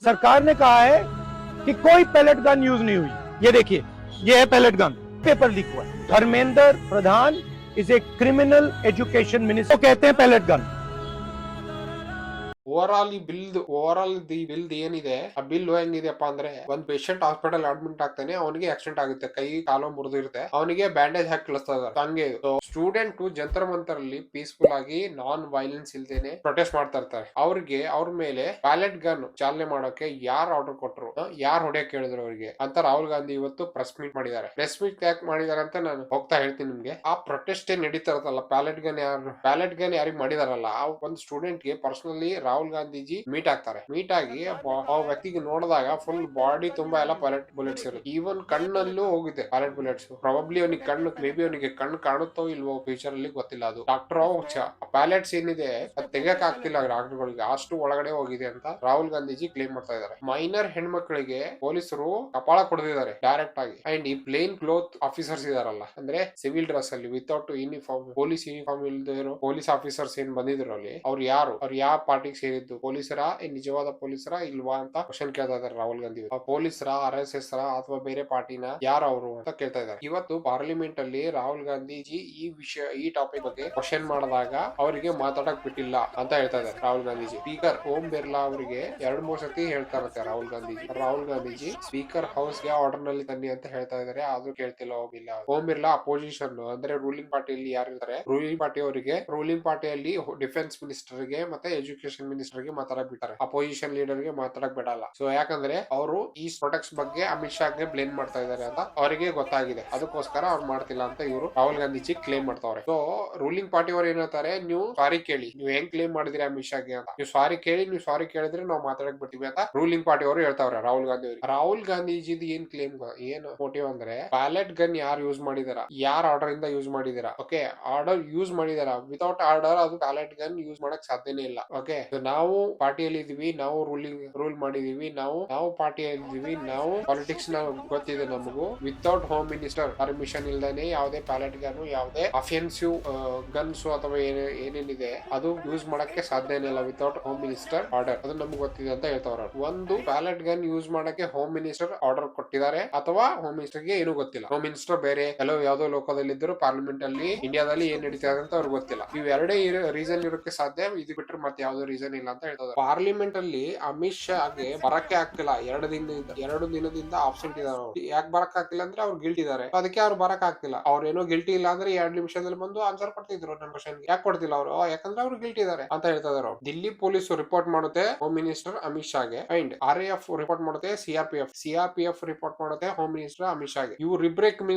सरकार ने कहा है कि कोई पैलेट गन यूज नहीं हुई। ये देखिए, ये है पैलेट गन, पेपर लीक हुआ है। Dharmendra Pradhan is a criminal education minister, तो कहते हैं pellet gun. Over all the bill ಏನಿದೆ ಆ ಬಿಲ್ ಹೆಂಗಿದೆಯಪ್ಪ ಅಂದ್ರೆ ಒಂದ್ ಪೇಷಂಟ್ ಹಾಸ್ಪಿಟಲ್ ಅಡ್ಮಿಟ್ ಆಗ್ತಾನೆ, ಅವನಿಗೆ ಆಕ್ಸಿಡೆಂಟ್ ಆಗುತ್ತೆ, ಕೈ ಕಾಲು ಮುರಿದಿರುತ್ತೆ, ಅವನಿಗೆ ಬ್ಯಾಂಡೇಜ್ ಹಾಕಿ ಕಳಿಸ್ತಾ ಇದಾರೆ. ಹಂಗೆ ಸ್ಟೂಡೆಂಟ್ ಜಂತರ್ ಮಂತರ್ ಅಲ್ಲಿ ಪೀಸ್ಫುಲ್ ಆಗಿ ನಾನ್ ವೈಲೆನ್ಸ್ ಇಲ್ದೇನೆ ಪ್ರೊಟೆಸ್ಟ್ ಮಾಡ್ತಾ ಇರ್ತಾರೆ. ಅವ್ರಿಗೆ ಅವ್ರ ಮೇಲೆ ಪ್ಯಾಲೆಟ್ ಗನ್ ಚಾಲನೆ ಮಾಡೋಕೆ ಯಾರು ಆರ್ಡರ್ ಕೊಟ್ಟರು, ಯಾರು ಹೊಡೆಯಕ್ ಹೇಳಿದ್ರು ಅವ್ರಿಗೆ ಅಂತ ರಾಹುಲ್ ಗಾಂಧಿ ಇವತ್ತು ಪ್ರೆಸ್ ಮೀಟ್ ಮಾಡಿದ್ದಾರೆ. ಪ್ರೆಸ್ ಮೀಟ್ ಯಾಕೆ ಮಾಡಿದಾರೆ ಅಂತ ನಾನು ಹೋಗ್ತಾ ಹೇಳ್ತೀನಿ ನಿಮ್ಗೆ. ಆ ಪ್ರೊಟೆಸ್ಟ್ ಏನ್ ನಡೀತಾ ಇರುತ್ತಲ್ಲ, ಪ್ಯಾಲೆಟ್ ಗನ್ ಯಾರಿಗೆ ಮಾಡಿದಾರಲ್ಲ, ಆ ಒಂದು ಸ್ಟೂಡೆಂಟ್ ಗೆ ಪರ್ಸನಲಿ ರಾಹುಲ್ ಗಾಂಧೀಜಿ ಮೀಟ್ ಆಗ್ತಾರೆ. ಮೀಟ್ ಆಗಿ ಆ ವ್ಯಕ್ತಿಗೆ ನೋಡಿದಾಗ ಫುಲ್ ಬಾಡಿ ತುಂಬಾ ಎಲ್ಲ ಪೈಲಟ್ ಬುಲೆಟ್ಸ್ ಇರುತ್ತೆ. ಈವನ್ ಕಣ್ಣಲ್ಲೂ ಹೋಗಿದೆ ಪೈಲಟ್ ಬುಲೆಟ್ಸ್. ಪ್ರಾಬಬ್ಲಿ ಅವನಿಗೆ ಕಣ್ಣು, ಮೇ ಬಿ ಅವನಿಗೆ ಕಣ್ಣು ಕಾಣುತ್ತೋ ಇಲ್ವೋ ಫ್ಯೂಚರ್ ಅಲ್ಲಿ ಗೊತ್ತಿಲ್ಲ. ಅದು ಡಾಕ್ಟರ್ ಪ್ಯಾಲೆಟ್ಸ್ ಏನಿದೆ ಅದು ತೆಗಕ್ ಆಗ್ತಿಲ್ಲ ಡಾಕ್ಟರ್ಗಳಿಗೆ, ಅಷ್ಟು ಒಳಗಡೆ ಹೋಗಿದೆ ಅಂತ ರಾಹುಲ್ ಗಾಂಧೀಜಿ ಕ್ಲೇಮ್ ಮಾಡ್ತಾ ಇದ್ದಾರೆ. ಮೈನರ್ ಹೆಣ್ಮಕ್ಳಿಗೆ ಪೊಲೀಸರು ಕಪಾಳ ಕೊಡ್ತಿದ್ದಾರೆ ಡೈರೆಕ್ಟ್ ಆಗಿ. ಅಂಡ್ ಈ ಪ್ಲೇನ್ ಕ್ಲೋತ್ ಆಫೀಸರ್ಸ್ ಇದಾರಲ್ಲ, ಅಂದ್ರೆ ಸಿವಿಲ್ ಡ್ರೆಸ್ ಅಲ್ಲಿ ವಿತೌಟ್ ಯೂನಿಫಾರ್ಮ್, ಪೊಲೀಸ್ ಯೂನಿಫಾರ್ಮ್ ಇಲ್ಲದೆ ಇರೋ ಪೊಲೀಸ್ ಆಫೀಸರ್ಸ್ ಏನ್ ಬಂದಿದ್ರು ಅಲ್ಲಿ, ಅವ್ರು ಯಾರು, ಅವ್ರು ಯಾವ ಪಾರ್ಟಿಗೆ ಸೇರಿದ್ದು, ಪೊಲೀಸರ ನಿಜವಾದ ಪೊಲೀಸರ ಇಲ್ವಾ ಅಂತ ಕ್ವಶನ್ ಕೇಳ್ತಾ ಇದಾರೆ ರಾಹುಲ್ ಗಾಂಧಿ. ಪೊಲೀಸರ, RSS ಅಥವಾ ಬೇರೆ ಪಾರ್ಟಿನ ಯಾರು ಅವರು ಅಂತ ಕೇಳ್ತಾ ಇದ್ದಾರೆ. ಇವತ್ತು ಪಾರ್ಲಿಮೆಂಟ್ ಅಲ್ಲಿ ರಾಹುಲ್ ಗಾಂಧೀಜಿ ಈ ಟಾಪಿಕ್ ಬಗ್ಗೆ ಕ್ವಶನ್ ಮಾಡಿದಾಗ ಅವರಿಗೆ ಮಾತಾಡಕ್ ಬಿಟ್ಟಿಲ್ಲ ಅಂತ ಹೇಳ್ತಾ ಇದ್ದಾರೆ ರಾಹುಲ್ ಗಾಂಧೀಜಿ. ಸ್ಪೀಕರ್ ಓಂ ಬಿರ್ಲಾ ಅವರಿಗೆ 2-3 ಸತಿ ಹೇಳ್ತಾ ಇರುತ್ತೆ ರಾಹುಲ್ ಗಾಂಧೀಜಿ ಸ್ಪೀಕರ್ ಹೌಸ್ ಗೆ ಆರ್ಡರ್ ನಲ್ಲಿ ತನ್ನಿ ಅಂತ ಹೇಳ್ತಾ ಇದಾರೆ, ಆದ್ರೂ ಕೇಳ್ತಿಲ್ಲ ಹೋಗಿಲ್ಲ. ಓಂ ಬಿರ್ಲಾ ಅಪೋಸಿಷನ್ ಅಂದ್ರೆ ರೂಲಿಂಗ್ ಪಾರ್ಟಿಯಲ್ಲಿ ಯಾರು ಇರ್ತಾರೆ, ರೂಲಿಂಗ್ ಪಾರ್ಟಿ ಅವರಿಗೆ, ರೂಲಿಂಗ್ ಪಾರ್ಟಿಯಲ್ಲಿ ಡಿಫೆನ್ಸ್ ಮಿನಿಸ್ಟರ್ ಗೆ ಮತ್ತೆ ಎಜುಕೇಶನ್ ಮಿನಿಸ್ಟರ್ ಗೆ ಮಾತಾಡಕ್ ಬಿಟ್ಟಾರೆ, ಅಪೋಸಿಷನ್ ಲೀಡರ್ ಗೆ ಮಾತಾಡಕ್ ಬಿಡಲ್ಲ. ಸೊ ಯಾಕಂದ್ರೆ ಅವರು ಈ ಪ್ರೊಟೆಕ್ಟ್ಸ್ ಬಗ್ಗೆ ಅಮಿತ್ ಶಾ ಗೆ ಬ್ಲೇಮ್ ಮಾಡ್ತಾ ಇದಾರೆ ಅಂತ ಅವರಿಗೆ ಗೊತ್ತಾಗಿದೆ, ಅದಕ್ಕೋಸ್ಕರ ಅವ್ರು ಮಾಡ್ತಿಲ್ಲ ಅಂತ ಇವರು ರಾಹುಲ್ ಗಾಂಧೀಜಿ ಕ್ಲೇಮ್ ಮಾಡ್ತಾವ್ರೆ. ಸೊ ರೂಲಿಂಗ್ ಪಾರ್ಟಿ ಅವರು ಏನ್ ಹೇಳ್ತಾರೆ, ನೀವು ಸಾರಿ ಕೇಳಿ, ನೀವು ಹೆಂಗ್ ಕ್ಲೇಮ್ ಮಾಡಿದ್ರಿ ಅಮಿತ್ ಶಾ ಗೆ ಅಂತ, ನೀವು ಸಾರಿ ಕೇಳಿ, ನೀವು ಸಾರಿ ಕೇಳಿದ್ರೆ ನಾವು ಮಾತಾಡಕ್ ಬಿಡ್ತೀವಿ ಅಂತ ರೂಲಿಂಗ್ ಪಾರ್ಟಿ ಅವರು ಹೇಳ್ತಾವ್ರೆ ರಾಹುಲ್ ಗಾಂಧಿ ಅವರು. ರಾಹುಲ್ ಗಾಂಧೀಜಿದ್ ಏನ್ ಕ್ಲೇಮ್, ಏನ್ ಮೋಟಿವ್ ಅಂದ್ರೆ ಪ್ಯಾಲೆಟ್ ಗನ್ ಯಾರು ಯೂಸ್ ಮಾಡಿದಾರ, ಯಾರ ಆರ್ಡರ್ ಇಂದ ಯೂಸ್ ಮಾಡಿದಾರ, ಓಕೆ ಆರ್ಡರ್ ಯೂಸ್ ಮಾಡಿದಾರ, ವಿತೌಟ್ ಆರ್ಡರ್ ಅದು ಪ್ಯಾಲೆಟ್ ಗನ್ ಯೂಸ್ ಮಾಡಕ್ ಸಾಧ್ಯನೇ ಇಲ್ಲ. ಓಕೆ ನಾವು ಪಾರ್ಟಿಯಲ್ಲಿ ಇದೀವಿ, ನಾವು ರೂಲ್ ಮಾಡಿದೀವಿ, ನಾವು ಪಾರ್ಟಿಯಲ್ಲಿ ಇದೀವಿ, ನಾವು ಪಾಲಿಟಿಕ್ಸ್ ನ ಗೊತ್ತಿದೆ ನಮಗೂ. ವಿತೌಟ್ ಹೋಮ್ ಮಿನಿಸ್ಟರ್ ಪರ್ಮಿಷನ್ ಇಲ್ದೇನೆ ಯಾವುದೇ ಪ್ಯಾಲೆಟ್ ಗನ್, ಯಾವುದೇ ಅಫೆನ್ಸಿವ್ ಗನ್ಸ್ ಅಥವಾ ಏನೇನಿದೆ ಅದು ಯೂಸ್ ಮಾಡಕ್ಕೆ ಸಾಧ್ಯನೇ ಇಲ್ಲ ವಿತೌಟ್ ಹೋಮ್ ಮಿನಿಸ್ಟರ್ ಆರ್ಡರ್, ಅದು ನಮ್ಗೆ ಗೊತ್ತಿದೆ ಅಂತ ಹೇಳ್ತಾವ್ರ. ಒಂದು ಪ್ಯಾಲೆಟ್ ಗನ್ ಯೂಸ್ ಮಾಡಕ್ಕೆ ಹೋಮ್ ಮಿನಿಸ್ಟರ್ ಆರ್ಡರ್ ಕೊಟ್ಟಿದ್ದಾರೆ ಅಥವಾ ಹೋಮ್ ಮಿನಿಸ್ಟರ್ ಗೆ ಏನು ಗೊತ್ತಿಲ್ಲ. ಹೋಮ್ ಮಿನಿಸ್ಟರ್ ಬೇರೆ ಯಾವ್ದೋ ಲೋಕದಲ್ಲಿ ಇದ್ರು, ಪಾರ್ಲಿಮೆಂಟ್ ಅಲ್ಲಿ ಇಂಡಿಯಾದಲ್ಲಿ ಏನ್ ನಡೀತಾ ಇದೆ ಅಂತ ಅವ್ರಿಗೆ ಗೊತ್ತಿಲ್ಲ. ಇವೆರಡೇ ರೀಸನ್ ಇರೋಕೆ ಸಾಧ್ಯ, ಇದು ಬಿಟ್ಟರೆ ಮತ್ತೆ ಯಾವ್ದೋ ರೀಸನ್ ಇಲ್ಲ ಅಂತ ಹೇಳ್ತಾರೆ. ಪಾರ್ಲಿಮೆಂಟ್ ಅಲ್ಲಿ ಅಮಿತ್ ಶಾಗೆ ಬರಕ್ಕೆ ಆಗ್ತಿಲ್ಲ, 2 ದಿನದಿಂದ ಆಬ್ಸೆಂಟ್ ಇದಾರೆ. ಯಾಕೆ ಬರಕ್ ಆಗ್ತಿಲ್ಲ ಅಂದ್ರೆ ಅವ್ರು ಗಿಲ್ಟ್ ಇದಾರೆ, ಅದಕ್ಕೆ ಅವ್ರು ಬರಕ್ ಆಗ್ತಿಲ್ಲ. ಅವ್ರೇನೋ ಗಿಲ್ಟಿ ಇಲ್ಲ ಅಂದ್ರೆ 2 ನಿಮಿಷದಲ್ಲಿ ಬಂದು ಆನ್ಸರ್ ಕೊಡ್ತಿದ್ರು ನನ್ನ ಕ್ವಶನ್. ಯಾಕೆ ಕೊಡ್ತಿಲ್ಲ ಅವರು, ಯಾಕಂದ್ರೆ ಅವ್ರು ಗಿಲ್ಟ್ ಇದಾರೆ ಅಂತ ಹೇಳ್ತಾ ಇದಾರೆ. ದಿಲ್ಲಿ ಪೊಲೀಸ್ ರಿಪೋರ್ಟ್ ಮಾಡುತ್ತೆ ಹೋಮ್ ಮಿನಿಸ್ಟರ್ ಅಮಿತ್ ಶಾಗೆ, ಅಂಡ್ RAF ರಿಪೋರ್ಟ್ ಮಾಡುತ್ತೆ CRPF ರಿಪೋರ್ಟ್ ಮಾಡುತ್ತೆ ಹೋಮ್ ಮಿನಿಸ್ಟರ್ ಅಮಿತ್ ಶಾಗೆ. ಇವ್ರಿಬ್ರೇ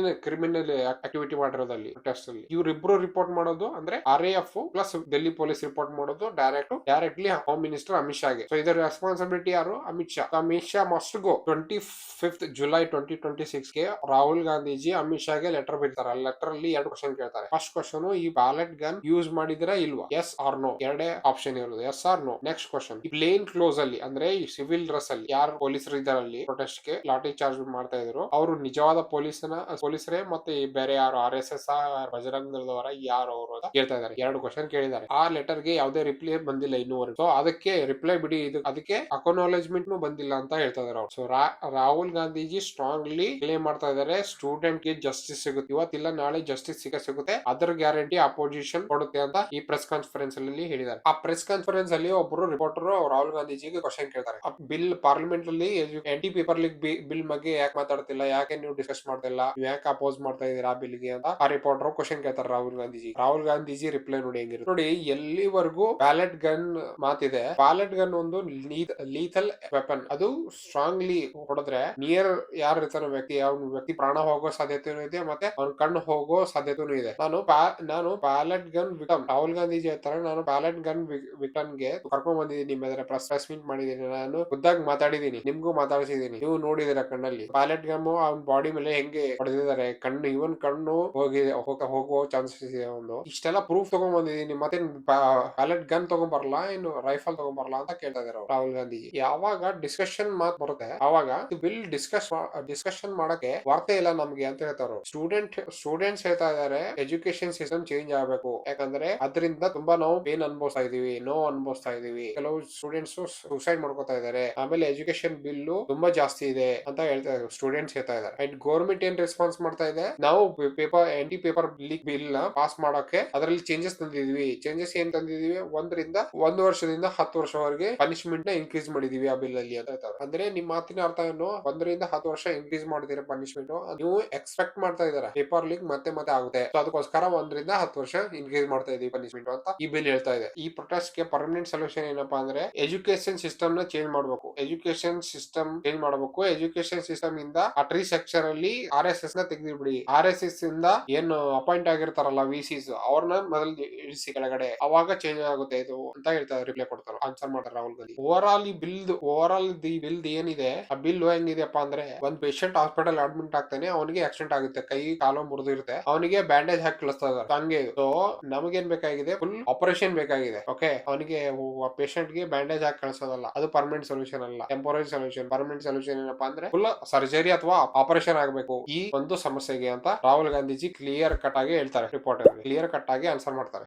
ಕ್ರಿಮಿನಲ್ ಆಕ್ಟಿವಿಟಿ ಮಾಡಿರೋದಲ್ಲಿ ಪ್ರೊಟೆಸ್ಟ್ ಅಲ್ಲಿ ಇವ್ರಿಬ್ರು ರಿಪೋರ್ಟ್ ಮಾಡೋದು, ಅಂದ್ರೆ RAF plus Delhi police report ಮಾಡೋದು ಡೈರೆಕ್ಟ್ಲಿ ಹೋಮ್ ಮಿನಿಸ್ಟರ್ ಅಮಿತ್ ಶಾಗೆ. ಸೊ ಇದರ ರೆಸ್ಪಾನ್ಸಿಬಿಲಿಟಿ ಯಾರು, Amit Shah. Amit Shah must go. 25th July 2026 ಗೆ ರಾಹುಲ್ ಗಾಂಧೀಜಿ ಅಮಿತ್ ಶಾಗೆ ಲೆಟರ್ ಬರೀತಾರೆ. ಲೆಟರ್ ಅಲ್ಲಿ 2 ಕ್ವಶನ್ ಕೇಳ್ತಾರೆ. ಫಸ್ಟ್ ಕ್ವಶನ್, ಈ ಬ್ಯಾಲೆಟ್ ಗನ್ ಯೂಸ್ ಮಾಡಿದಿರಾ ಇಲ್ವಾ, ಎಸ್ ಆರ್ ನೋ, ಎರಡೇ ಆಪ್ಷನ್ ಇರೋದು, yes or no. Next question, ಈ ಪ್ಲೇನ್ ಕ್ಲೋಸ್ ಅಲ್ಲಿ ಅಂದ್ರೆ ಈ ಸಿವಿಲ್ ಡ್ರೆಸ್ ಅಲ್ಲಿ ಯಾರು ಪೊಲೀಸರು ಇದಾರಲ್ಲಿ ಪ್ರೊಟೆಸ್ಟ್ ಗೆ ಲಾಠಿ ಚಾರ್ಜ್ ಮಾಡ್ತಾ ಇದ್ರು, ಅವರು ನಿಜವಾದ ಪೊಲೀಸರೇ ಮತ್ತೆ ಬೇರೆ ಯಾರು RSS ಬಜರಂಗ್ ದಳದವರ ಯಾರು ಅವರು ಅಂತ ಕೇಳ್ತಾ ಇದಾರೆ. 2 ಕ್ವಶನ್ ಕೇಳಿದ್ದಾರೆ. ಆ ಲೆಟರ್ ಗೆ ಯಾವುದೇ ರಿಪ್ಲೈ ಬಂದಿಲ್ಲ ಇನ್ನೂವರೆಗೂ. ಸೊ ಅದಕ್ಕೆ ರಿಪ್ಲೈ ಬಿಡಿ, ಅದಕ್ಕೆ ಅಕ್ನಾಲೆಜ್ಮೆಂಟ್ ಬಂದಿಲ್ಲ ಅಂತ ಹೇಳ್ತಾ ಇದಾರೆ ಅವ್ರು. So Rahul Gandhiji strongly claim ಮಾಡ್ತಾ ಇದಾರೆ, ಸ್ಟೂಡೆಂಟ್ ಗೆ ಜಸ್ಟಿಸ್ ಸಿಗುತ್ತೆ, ಇವತ್ತಿಲ್ಲ ನಾಳೆ ಜಸ್ಟಿಸ್ ಸಿಗುತ್ತೆ, ಅದರ ಗ್ಯಾರಂಟಿ ಅಪೋಸಿಷನ್ ಕೊಡುತ್ತೆ ಅಂತ ಈ ಪ್ರೆಸ್ ಕಾನ್ಫರೆನ್ಸ್ ಅಲ್ಲಿ ಹೇಳಿದ್ದಾರೆ. ಆ ಪ್ರೆಸ್ ಕಾನ್ಫರೆನ್ಸ್ ಅಲ್ಲಿ ಒಬ್ಬರು ರಿಪೋರ್ಟರ್ ರಾಹುಲ್ ಗಾಂಧೀಜಿಗೆ ಕ್ವಶನ್ ಕೇಳ್ತಾರೆ, ಬಿಲ್ ಪಾರ್ಲಿಮೆಂಟ್ ಅಲ್ಲಿ ಆಂಟಿ ಪೇಪರ್ ಲೀಕ್ ಬಿಲ್ ಬಗ್ಗೆ ಯಾಕೆ ಮಾತಾಡ್ತಿಲ್ಲ, ಯಾಕೆ ನೀವು ಡಿಸ್ಕಸ್ ಮಾಡ್ತಿಲ್ಲ, ಯಾಕೆ ಅಪೋಸ್ ಮಾಡ್ತಾ ಇದೀರಾ ಬಿಲ್ಗೆ ಅಂತ ಆ ರಿಪೋರ್ಟರ್ ಕ್ವಶನ್ ಕೇಳ್ತಾರೆ ರಾಹುಲ್ ಗಾಂಧೀಜಿ ರಿಪ್ಲೈ ನೋಡಿ ಹೆಂಗಿರುತ್ತೆ ನೋಡಿ. ಎಲ್ಲಿವರೆಗೂ ಪ್ಯಾಲೆಟ್ ಗನ್ ಮಾತಿದೆ, ಪ್ಯಾಲೆಟ್ ಗನ್ ಒಂದು ಲೀಥಲ್ ವೆಪನ್, ಅದು ಸ್ಟ್ರಾಂಗ್ಲಿ ಹೊಡೆದ್ರೆ ನಿಯರ್ ಯಾರು ಇರ್ತಾನೆ ವ್ಯಕ್ತಿ ಪ್ರಾಣ ಹೋಗೋ ಸಾಧ್ಯತೆನೂ ಇದೆ, ಮತ್ತೆ ಅವ್ನ ಕಣ್ಣು ಹೋಗೋ ಸಾಧ್ಯತೆನೂ ಇದೆ. ನಾನು palette gun victim, Rahul Gandhiji ಹೇಳ್ತಾರೆ, ನಾನು ಪ್ಯಾಲೆಟ್ ಗನ್ ವಿಕ್ಟಮ್ ಗೆ ಕರ್ಕೊಂಡ್ ಬಂದಿದ್ದೀನಿ, ನಿಮ್ಮ ಎದುರು ಪ್ರೆಸ್ ಮೀಟ್ ಮಾಡಿದ್ದೀನಿ, ನಾನು ಖುದ್ದಾಗಿ ಮಾತಾಡಿದೀನಿ, ನಿಮ್ಗೂ ಮಾತಾಡಿಸಿದೀನಿ, ನೀವು ನೋಡಿದಿರ ಕಣ್ಣಲ್ಲಿ ಪ್ಯಾಲೆಟ್ ಗನ್ ಅವ್ನ ಬಾಡಿ ಮೇಲೆ ಹೆಂಗೆ ಹೊಡೆದಿದ್ದಾರೆ, ಇವನ್ ಕಣ್ಣು ಹೋಗೋ ಚಾನ್ಸಸ್ ಇದೆ ಒಂದು. ಇಷ್ಟೆಲ್ಲ ಪ್ರೂಫ್ ತಗೊಂಡ್ ಬಂದಿದ್ದೀನಿ, ಮತ್ತೆ ಪ್ಯಾಲೆಟ್ ಗನ್ ತಗೊಂಡ್ ಬರಲ್ಲ, ಇನ್ನು ರೈಫಲ್ ತಗೊಂಬರಲ್ಲ ಅಂತ ಕೇಳ್ತಾ ಇದಾರೆ ರಾಹುಲ್ ಗಾಂಧಿ. ಯಾವಾಗ ಡಿಸ್ಕಷನ್ ಮಾತು ಬರುತ್ತೆ ಅವಾಗ ಬಿಲ್ ಡಿಸ್ಕಷನ್ ಮಾಡಕ್ಕೆ ವಾರ್ತೆ ಇಲ್ಲ ನಮ್ಗೆ ಅಂತ ಹೇಳ್ತಾರ. ಸ್ಟೂಡೆಂಟ್ಸ್ ಹೇಳ್ತಾ ಇದಾರೆ ಎಜುಕೇಶನ್ ಸಿಸ್ಟಮ್ ಚೇಂಜ್ ಆಗಬೇಕು, ಯಾಕಂದ್ರೆ ಅದರಿಂದ ತುಂಬಾ ನಾವು ಪೇನ್ ಅನುಭವಿಸ್ತಾ ಇದೀವಿ, ನೋವು ಅನುಭವಿಸ್ತಾ ಇದೀವಿ. ಕೆಲವು ಸ್ಟೂಡೆಂಟ್ಸ್ ಸೂಸೈಡ್ ಮಾಡ್ಕೋತಾ ಇದಾರೆ. ಆಮೇಲೆ ಎಜುಕೇಶನ್ ಬಿಲ್ ತುಂಬಾ ಜಾಸ್ತಿ ಇದೆ ಅಂತ ಹೇಳ್ತಾ ಇದ್ದಾರೆ, ಸ್ಟೂಡೆಂಟ್ಸ್ ಹೇಳ್ತಾ ಇದ್ದಾರೆ. ಅಂಡ್ ಗೌರ್ಮೆಂಟ್ ಏನ್ ರೆಸ್ಪಾನ್ಸ್ ಮಾಡ್ತಾ ಇದೆ, ನಾವು ಪೇಪರ್ ಲೀಕ್ ಬಿಲ್ ನ ಪಾಸ್ ಮಾಡಕ್ಕೆ ಅದರಲ್ಲಿ ಚೇಂಜಸ್ ತಂದಿದೀವಿ. ಚೇಂಜಸ್ ಏನ್ ತಂದಿದೀವಿ, 1 ವರ್ಷದಿಂದ 10 ವರ್ಷವರೆಗೆ ಪನಿಷ್ಮೆಂಟ್ ನ ಇನ್ಕ್ರೀಸ್ ಮಾಡಿದೀವಿ ಆ ಬಿಲ್ ಅಲ್ಲಿ ಅಂತ ಹೇಳ್ತಾರೆ. ಅಂದ್ರೆ ನಿಮ್ ಮಾತಿನ ಅರ್ಥ ಏನು, 1ರಿಂದ 10 ವರ್ಷ ಇನ್ಕ್ರೀಸ್ ಮಾಡಿದಿರ ಪನಿಷ್ಮೆಂಟ್. ನೀವು ಎಕ್ಸ್ಪೆಕ್ಟ್ ಮಾಡ್ತಾ ಇದಾರೆ ಪೇಪರ್ ಲೀಕ್ ಮತ್ತೆ ಆಗುತ್ತೆ, ಸೊ ಅದಕ್ಕೋಸ್ಕರ 1ರಿಂದ 10 ವರ್ಷ ಇನ್ಕ್ರೀಸ್ ಮಾಡ್ತಾ ಇದೀವಿ ಪನಿಷ್ಮೆಂಟ್ ಅಂತ ಈ ಬಿಲ್ ಹೇಳ್ತಾ ಇದೆ. ಈ ಪ್ರೊಟೆಸ್ಟ್ ಗೆ ಪರ್ಮನೆಂಟ್ ಸೊಲ್ಯೂಷನ್ ಏನಪ್ಪಾ ಅಂದ್ರೆ ಎಜುಕೇಶನ್ ಸಿಸ್ಟಮ್ ನ ಚೇಂಜ್ ಮಾಡಬೇಕು. ಎಜುಕೇಶನ್ ಸಿಸ್ಟಮ್ ಇಂದ ಆ ಟ್ರೀ ಸೆಕ್ಷನ್ ಅಲ್ಲಿ RSS ನ ತೆಗೆದಿಬಿಡಿ. RSS ಇಂದ ಏನು ಅಪಾಯಿಂಟ್ ಆಗಿರ್ತಾರಲ್ಲ VCs ಅವ್ರನ್ನ ಮೊದಲು ಇಳಿಸಿ ಕೆಳಗಡೆ, ಅವಾಗ ಚೇಂಜ್ ಆಗುತ್ತೆ ಇದು ಅಂತ ಹೇಳ್ತಾರೆ. ರಿಪ್ಲೈ ಕೊಡ್ತಾರೆ, ಆನ್ಸರ್ ಮಾಡ್ತಾರೆ Rahul Gandhi. Over all the bill ಏನಿದೆ ಆ ಬಿಲ್ ಹೆಂಗಿದೆಯಪ್ಪ ಅಂದ್ರೆ, ಒಂದ್ ಪೇಷಂಟ್ ಹಾಸ್ಪಿಟಲ್ ಅಡ್ಮಿಟ್ ಆಗ್ತಾನೆ, ಅವನಿಗೆ ಆಕ್ಸಿಡೆಂಟ್ ಆಗುತ್ತೆ, ಕೈ ಕಾಲು ಮುರಿದಿರುತ್ತೆ, ಅವನಿಗೆ ಬ್ಯಾಂಡೇಜ್ ಹಾಕಿ ಕಳಿಸ್ತಾ ಇದ್ದಾರೆ ಹಂಗೆ. ಸೊ ನಮಗೇನ್ ಬೇಕಾಗಿದೆ, ಫುಲ್ ಆಪರೇಷನ್ ಬೇಕಾಗಿದೆ. ಓಕೆ, ಅವನಿಗೆ ಪೇಷಂಟ್ ಗೆ ಬ್ಯಾಂಡೇಜ್ ಹಾಕಿ ಕಳಿಸೋದಲ್ಲ, ಅದು ಪರ್ಮನೆಂಟ್ ಸೊಲ್ಯೂಷನ್ ಅಲ್ಲ, ಟೆಂಪರರಿ ಸೊಲ್ಯೂಷನ್. ಪರ್ಮನೆಂಟ್ ಸೊಲ್ಯೂಷನ್ ಏನಪ್ಪಾ ಅಂದ್ರೆ ಫುಲ್ ಸರ್ಜರಿ ಅಥವಾ ಆಪರೇಷನ್ ಆಗಬೇಕು ಈ ಒಂದು ಸಮಸ್ಯೆಗೆ ಅಂತ ರಾಹುಲ್ ಗಾಂಧೀಜಿ ಕ್ಲಿಯರ್ ಕಟ್ ಆಗಿ ಹೇಳ್ತಾರೆ. ರಿಪೋರ್ಟ್ ಕ್ಲಿಯರ್ ಕಟ್ ಆಗಿ ಆನ್ಸರ್ ಮಾಡ್ತಾರೆ.